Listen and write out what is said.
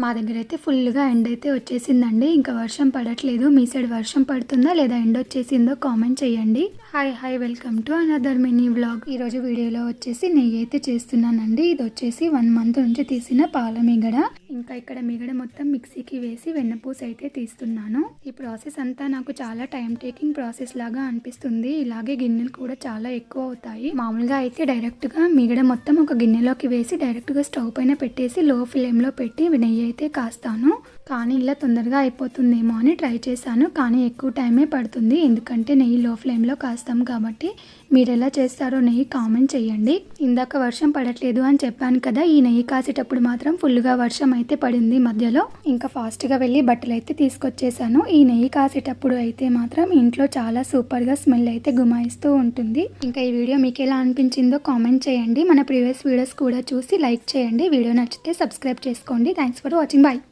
మా దగ్గర అయితే ఫుల్గా ఎండ అయితే వచ్చేసిందండి. ఇంకా వర్షం పడట్లేదు. మీ సైడ్ వర్షం పడుతుందా లేదా ఎండ వచ్చేసిందో కామెంట్ చేయండి. Hi welcome to another mini vlog. ఈరోజు వీడియోలో వచ్చేసి నెయ్యి అయితే చేస్తున్నానండి. ఇది వచ్చేసి 1 మంత్ నుంచి తీసిన పాల మీగడ. ఇంకా ఇక్కడ మీగడ మొత్తం మిక్సీకి వేసి వెన్నపూస అయితే తీస్తున్నాను. ఈ ప్రాసెస్ అంతా నాకు చాలా టైం టేకింగ్ ప్రాసెస్ లాగా అనిపిస్తుంది. ఇలాగే గిన్నెలు కూడా చాలా ఎక్కువ అవుతాయి. మామూలుగా అయితే డైరెక్ట్ గా మీగడ మొత్తం ఒక గిన్నెలోకి వేసి డైరెక్ట్ గా స్టవ్ పైన పెట్టేసి లో ఫ్లేమ్ లో పెట్టి నెయ్యి అయితే కాస్తాను. కానీ ఇలా తొందరగా అయిపోతుందేమో అని ట్రై చేశాను. కానీ ఎక్కువ టైమే పడుతుంది. ఎందుకంటే నెయ్యి లో ఫ్లేమ్లో కాస్తాం కాబట్టి. మీరు ఎలా చేస్తారో నెయ్యి కామెంట్ చేయండి. ఇందాక వర్షం పడట్లేదు అని చెప్పాను కదా, ఈ నెయ్యి కాసేటప్పుడు మాత్రం ఫుల్గా వర్షం అయితే పడింది మధ్యలో. ఇంకా ఫాస్ట్గా వెళ్ళి బట్టలు అయితే తీసుకొచ్చేసాను. ఈ నెయ్యి కాసేటప్పుడు అయితే మాత్రం ఇంట్లో చాలా సూపర్గా స్మెల్ అయితే గుమాయిస్తూ ఉంటుంది. ఇంకా ఈ వీడియో మీకు ఎలా అనిపించిందో కామెంట్ చేయండి. మన ప్రీవియస్ వీడియోస్ కూడా చూసి లైక్ చేయండి. వీడియో నచ్చితే సబ్స్క్రైబ్ చేసుకోండి. Thanks for watching. బాయ్.